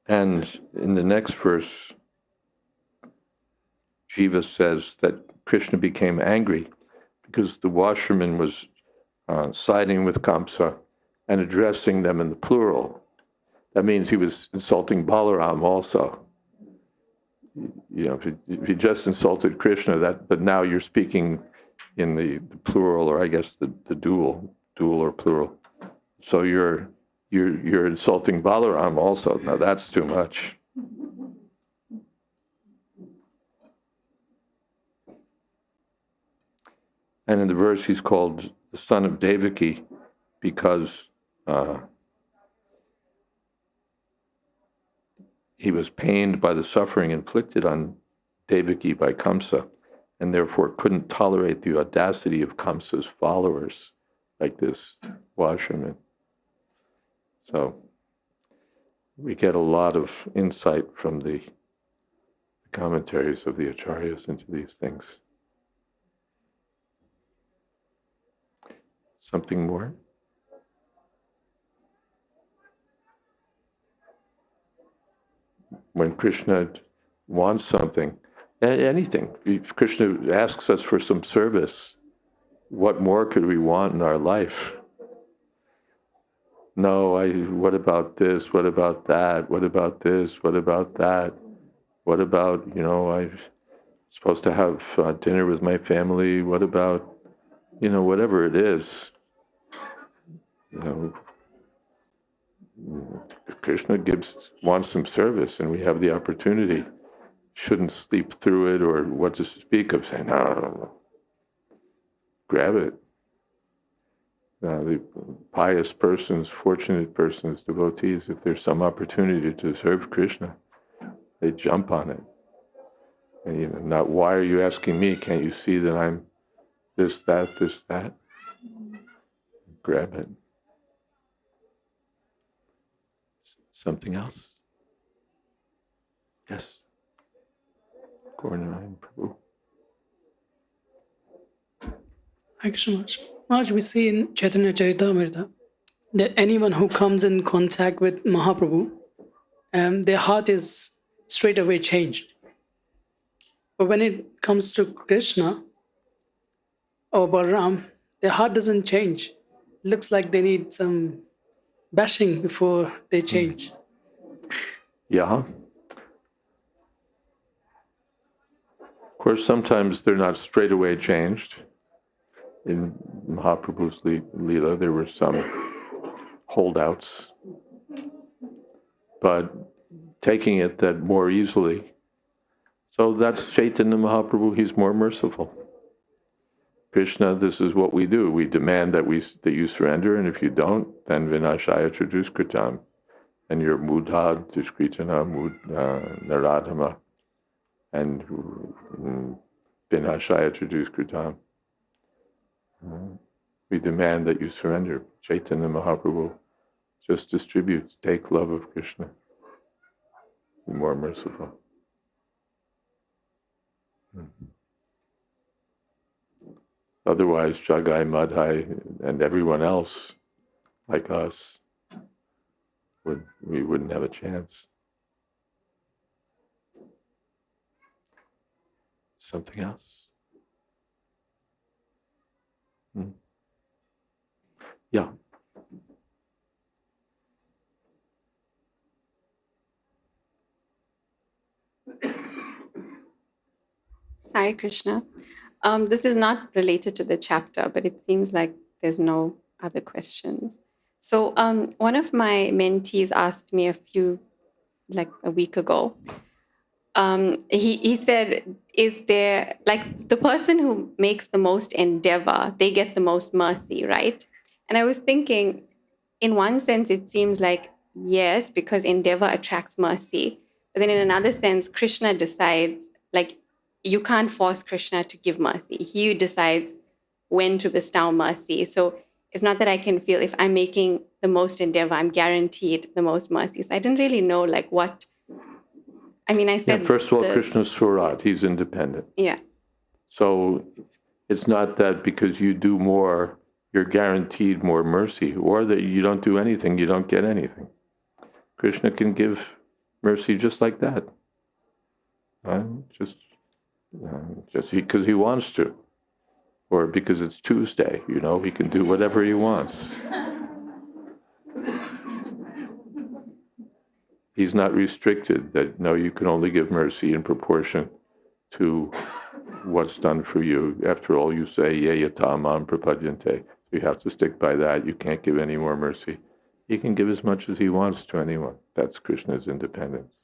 And in the next verse, Jiva says that Krishna became angry because the washerman was siding with Kamsa and addressing them in the plural. That means he was insulting Balaram also. You know, if he just insulted Krishna, but now you're speaking in the plural, or I guess the dual or plural. So you're insulting Balaram also. Now that's too much. And in the verse, he's called the son of Devaki because he was pained by the suffering inflicted on Devaki by Kamsa, and therefore couldn't tolerate the audacity of Kamsa's followers, like this washerman. So we get a lot of insight from the commentaries of the acharyas into these things. Something more? When Krishna wants something, anything, if Krishna asks us for some service, what more could we want in our life? No, what about this? What about that? What about this? What about that? What about, I'm supposed to have dinner with my family. What about, whatever it is, Krishna wants some service, and we have the opportunity. Shouldn't sleep through it, or what to speak of saying, no, grab it. The pious persons, fortunate persons, devotees, if there's some opportunity to serve Krishna, they jump on it. And not, why are you asking me? Can't you see that I'm this, that? Grab it. Something else? Yes. Gauranayan Prabhu. Thank you so much. Maharaj, we see in Chaitanya Charitamrita that anyone who comes in contact with Mahaprabhu, their heart is straight away changed. But when it comes to Krishna or Balaram, their heart doesn't change. It looks like they need some bashing before they change. Yeah. Of course, sometimes they're not straight away changed. In Mahaprabhu's Leela, there were some holdouts, but taking it that more easily. So that's Chaitanya Mahaprabhu, he's more merciful. Krishna, this is what we do. We demand that you surrender, and if you don't, then vinashaya traduskritam, and you're mudha, duskritana, naradhama, and vinashaya traduskritam. We demand that you surrender. Chaitanya Mahaprabhu just distributes, take love of Krishna. Be more merciful. Otherwise, Jagai Madhai and everyone else like us, we wouldn't have a chance. Something else? Yeah. Hare Krishna. This is not related to the chapter, but it seems like there's no other questions. So one of my mentees asked me a week ago, he said, is there, like, the person who makes the most endeavor, they get the most mercy, right? And I was thinking, in one sense, it seems like yes, because endeavor attracts mercy. But then in another sense, Krishna decides, like, you can't force Krishna to give mercy. He decides when to bestow mercy. So it's not that I can feel if I'm making the most endeavor, I'm guaranteed the most mercy. So I didn't really know, like, what. I mean, I Yeah, said. first of all, this- Krishna's Surat, he's independent. Yeah. So it's not that because you do more, you're guaranteed more mercy, or that you don't do anything, you don't get anything. Krishna can give mercy just like that. Just because he wants to. Or because it's Tuesday, he can do whatever he wants. He's not restricted that, no, you can only give mercy in proportion to what's done for you. After all, you say, ye yatamam prapadyante. You have to stick by that. You can't give any more mercy. He can give as much as he wants to anyone. That's Krishna's independence.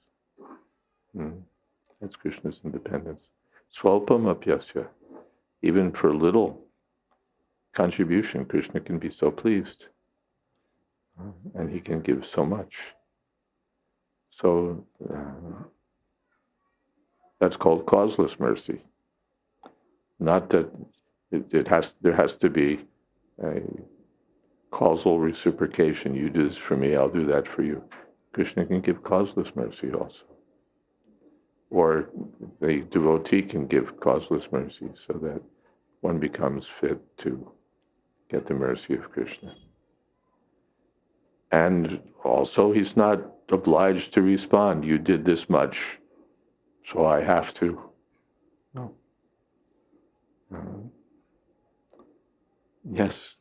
That's Krishna's independence. Swalpam apyasya. Even for little contribution, Krishna can be so pleased. And he can give so much. So that's called causeless mercy. Not that there has to be a causal reciprocation. You do this for me, I'll do that for you. Krishna can give causeless mercy also. Or the devotee can give causeless mercy so that one becomes fit to get the mercy of Krishna. And also, he's not obliged to respond. You did this much, so I have to. No. Yes.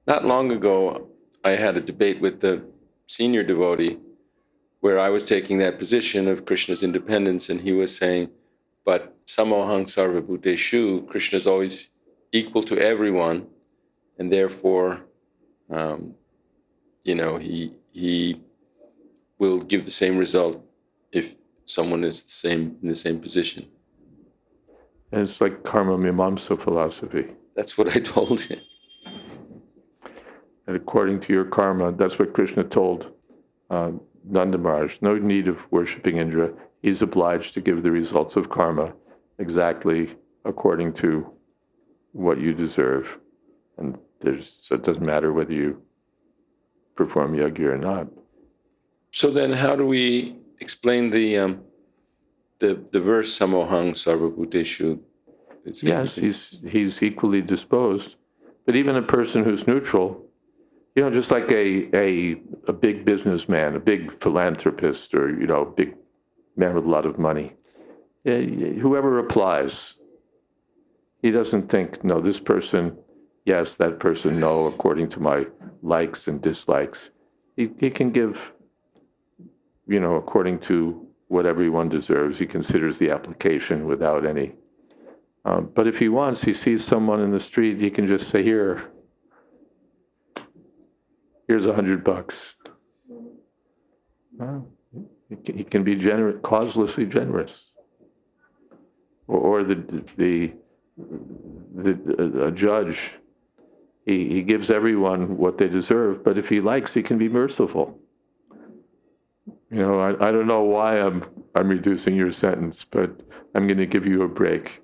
Not long ago, I had a debate with the senior devotee where I was taking that position of Krishna's independence, and he was saying, but samohang sarvabhuteshu, Krishna is always equal to everyone, and therefore, he will give the same result if someone is in the same position. And it's like karma mimamsa philosophy. That's what I told him. And according to your karma, that's what Krishna told Nanda Maharaj. No need of worshipping Indra. He's obliged to give the results of karma exactly according to what you deserve. And so it doesn't matter whether you perform yajna or not. So then how do we explain the verse samohang sarvabhuteshu? Yes, he's equally disposed. But even a person who's neutral, just like a big businessman, a big philanthropist, or a big man with a lot of money, whoever applies, he doesn't think, no, this person, yes, that person, no, according to my likes and dislikes. He can give, according to what everyone deserves. He considers the application without any. But if he wants, he sees someone in the street, he can just say, here's $100. He can be generous, causelessly generous. Or a judge, he gives everyone what they deserve, but if he likes, he can be merciful. I don't know why I'm reducing your sentence, but I'm going to give you a break.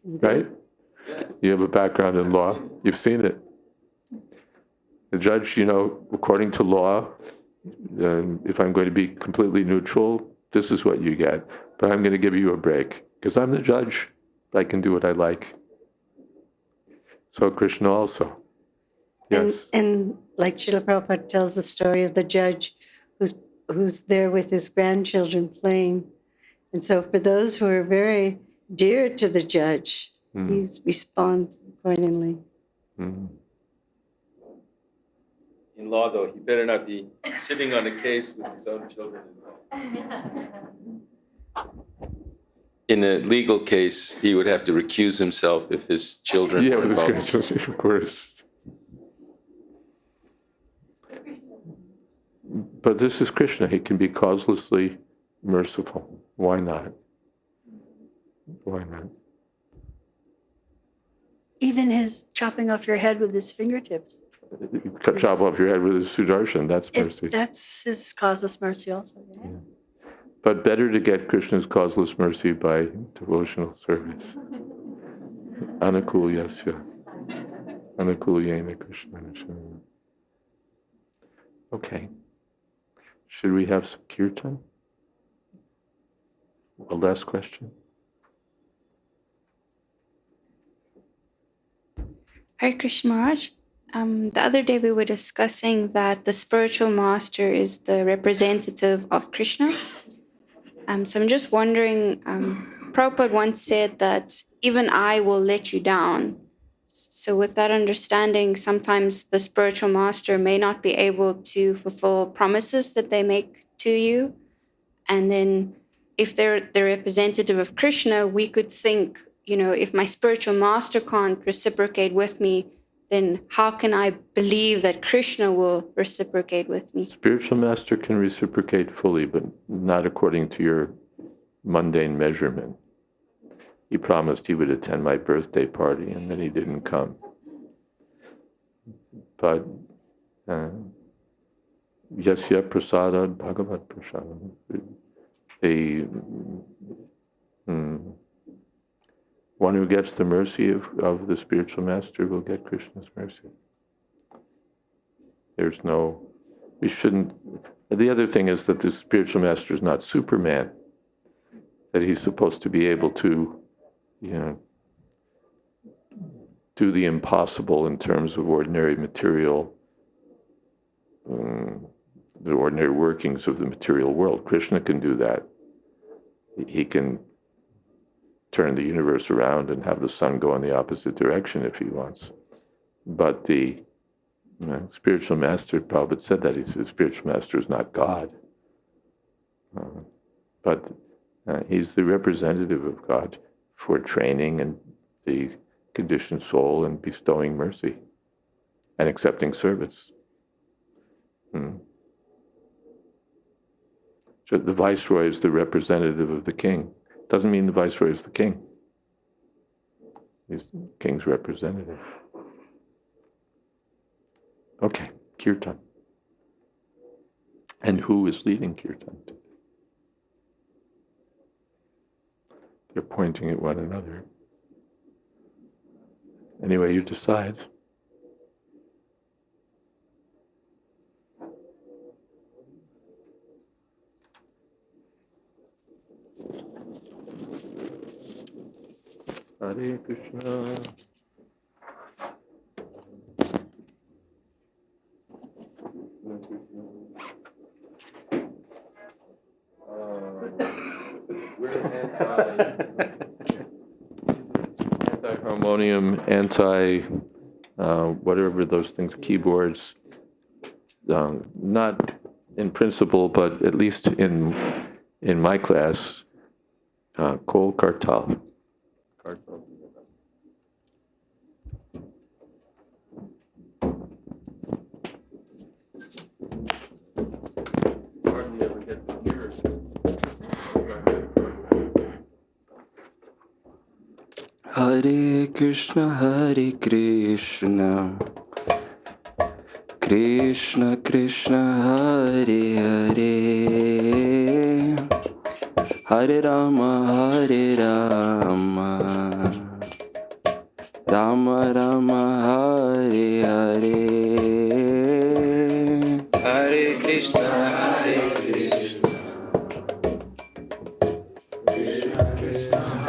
Right? You have a background in law. You've seen it. The judge, according to law, if I'm going to be completely neutral, this is what you get. But I'm going to give you a break because I'm the judge. I can do what I like. So Krishna also. Yes. And like Srila Prabhupada tells the story of the judge who's there with his grandchildren playing. And so for those who are very dear to the judge, he responds accordingly. Mm. In law, though, he better not be sitting on a case with his own children. in a legal case, he would have to recuse himself if his children Yeah, were with involved. his of course. But this is Krishna. He can be causelessly merciful. Why not? Why not? Even his chopping off your head with his fingertips. Chop off your head with a sudarshan, that's mercy. That's his causeless mercy also. Yeah. But better to get Krishna's causeless mercy by devotional service. Anukulyasya. Anukulyena Krishna. Okay. Should we have some kirtan? A last question. Hare Krishna Maharaj. The other day we were discussing that the spiritual master is the representative of Krishna. So I'm just wondering, Prabhupada once said that even I will let you down. So with that understanding, sometimes the spiritual master may not be able to fulfill promises that they make to you. And then if they're the representative of Krishna, we could think, if my spiritual master can't reciprocate with me, then how can I believe that Krishna will reciprocate with me? Spiritual master can reciprocate fully, but not according to your mundane measurement. He promised he would attend my birthday party, and then he didn't come. But yasya prasada bhagavat prasada. One who gets the mercy of the spiritual master will get Krishna's mercy. We shouldn't. The other thing is that the spiritual master is not Superman, that he's supposed to be able to, do the impossible in terms of ordinary material, the ordinary workings of the material world. Krishna can do that. He can turn the universe around and have the sun go in the opposite direction if he wants. But the spiritual master, Prabhupada said that, he said, spiritual master is not God. But he's the representative of God for training and the conditioned soul and bestowing mercy and accepting service. So the viceroy is the representative of the king. Doesn't mean the viceroy is the king. He's the king's representative. Okay, kirtan. And who is leading kirtan? They're pointing at one another. Anyway, you decide. Hare Krishna. We're anti-harmonium, whatever those things, keyboards. Not in principle, but at least in my class, Kol Kartal. Hardly ever get to hear it. Hare Krishna, Hare Krishna, Krishna Krishna, Hare Hare, Hare Rama, Hare Rama, Rama Rama, Hare Hare, Hare Krishna, Hare Krishna, Krishna Krishna, Hare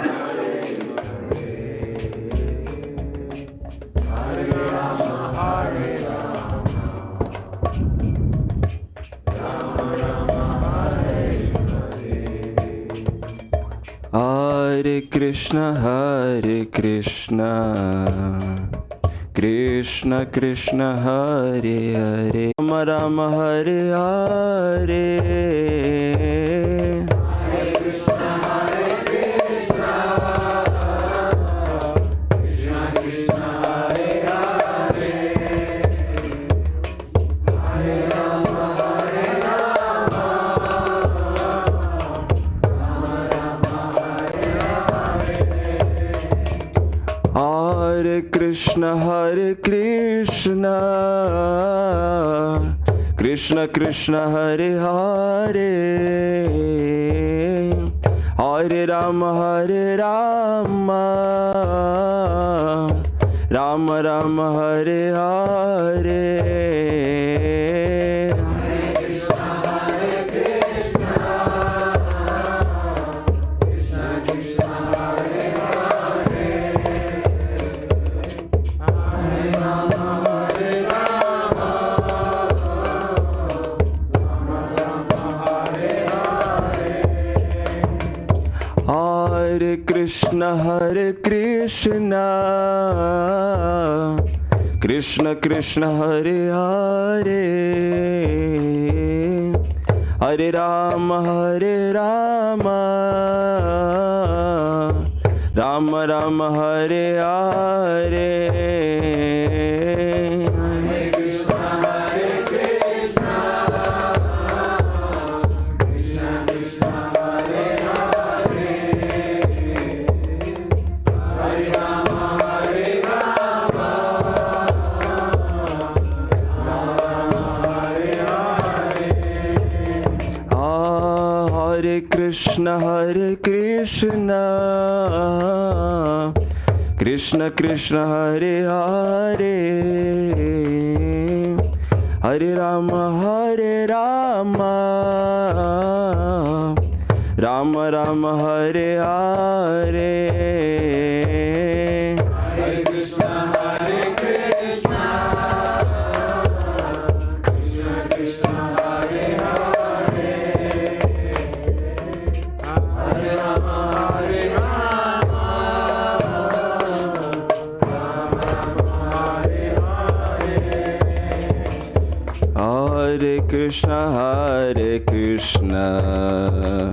Hare Krishna, Hare Krishna, Krishna Krishna, Hare Hare, Rama Rama, Hare Hare, Hare Krishna, Hare Krishna, Krishna Krishna Krishna Hare Hare Hare Rama Rama Rama Hare Hare Hare Krishna Krishna Krishna Hare Hare Hare Rama Rama Rama Hare Hare Krishna Krishna Krishna Hare Hare Hare Rama Rama Rama Hare Hare Hare Krishna Krishna Krishna Hare Hare Hare Rama Hare Krishna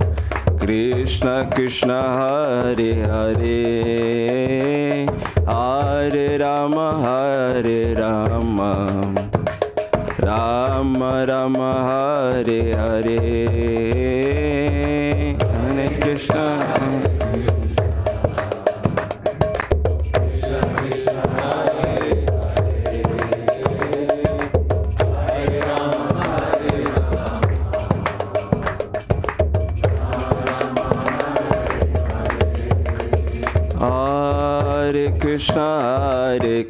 Krishna Krishna Hare Hare Hare Rama Rama Rama Hare Hare Hare Krishna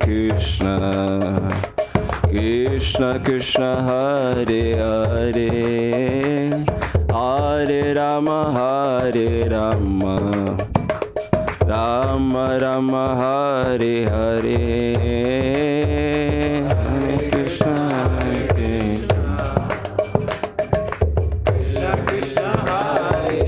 Krishna Krishna Krishna Hare Hare Hare Rama Rama Rama Hare Hare Hare Krishna Krishna Krishna Hare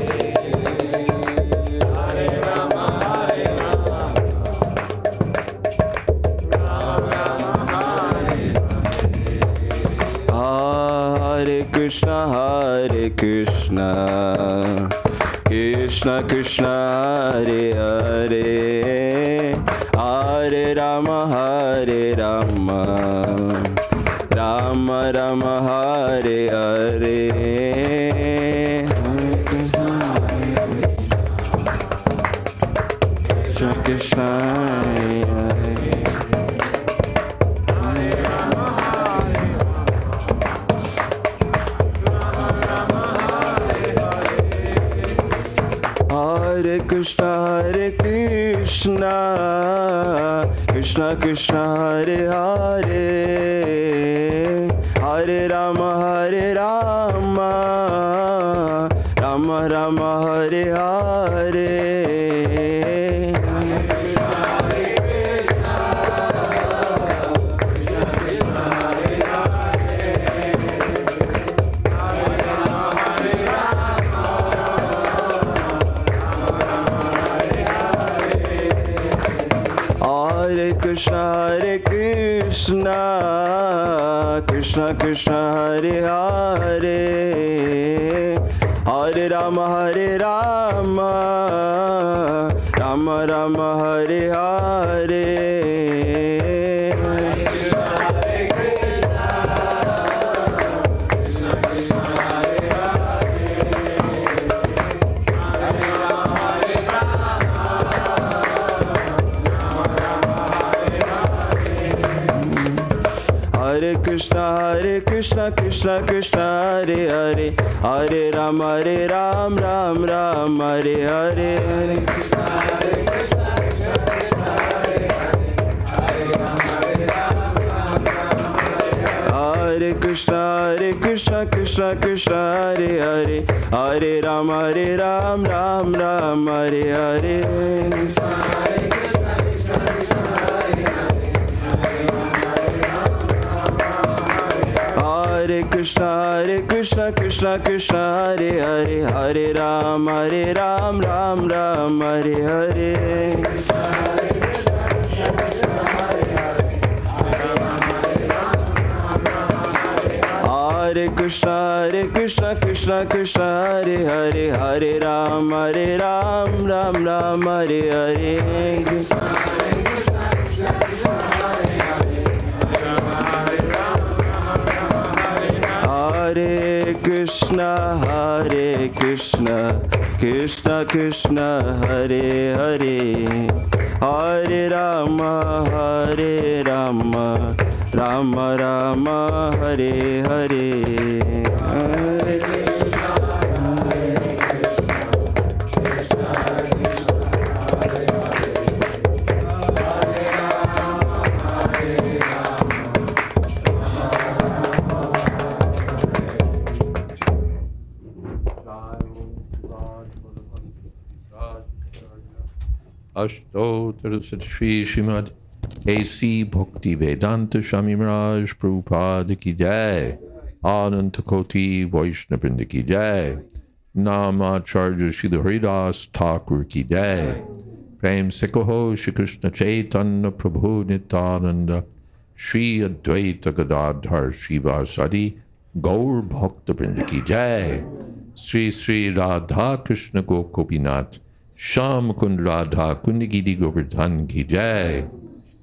Hare Hare Rama Krishna Krishna Krishna Hare Hare Hare Rama Rama Rama Hare Hare Krishna Krishna Hare Krishna Krishna Krishna Hare Hare Hare Rama Rama Rama Hare Hare Krishna Krishna Krishna Hare Hare Hare Rama Rama Rama Hare Hare Hare Krishna, Krishna Krishna, Hare Hare, Hare Ram, Ram Ram, Hare Hare. Hare Krishna, Krishna Krishna, Hare Hare, Hare Ram, Ram Ram, Hare Hare. Hare Krishna, Krishna Krishna, Hare Hare, Hare Ram, Ram Ram, Hare Hare. Hare Krishna, Krishna Krishna, Hare Hare, Hare Ram, Ram Ram, Hare Hare. Hare Krishna, Krishna Krishna, Hare Hare, Hare Rama, Rama Rama, Hare Hare. Hare Ashtotar Shri Srimad A.C. Bhakti Vedanta Swami Maharaj Prabhupada Ki Jai, Ananta Koti Vaishnava Vrinda Ki Jai, Namacharya Srila Haridas Thakur Ki Jai, Prem Sekaho Shri Krishna Chaitanya Prabhu Nityananda, Shri Advaita Gadadhar Srivasadi Gaur Bhakta Vrinda Ki Jai, Sri Sri Radha Krishna Gokopinath Sham Kund Radha Kundagiri Govardhan Ki Jai,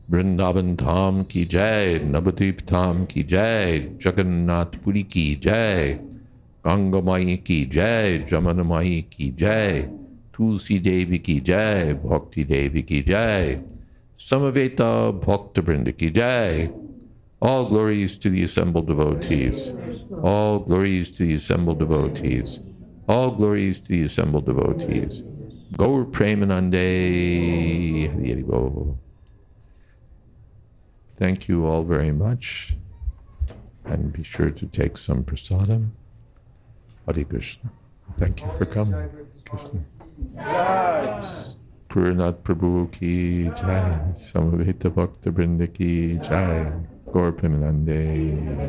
Vrindavan Dham Ki Jai, Navadvip Dham Ki Jai, Jagannath Puri Ki Jai, Ganga Mai Ki Jai, Jamana Mai Ki Jai, Tulsi Devi Ki Jai, Bhakti Devi Ki Jai, Samaveta Bhakta Vrinda Ki Jai. All glories to the assembled devotees. All glories to the assembled devotees. All glories to the assembled devotees. Gaur Premanande Hari Hari Bol. Thank you all very much. And be sure to take some prasadam. Hare Krishna. Thank you for coming. Krishna. Purnath Prabhu Ki Jai. Samaveta Bhakta Vrinda Ki Jai. Gaur Premanande.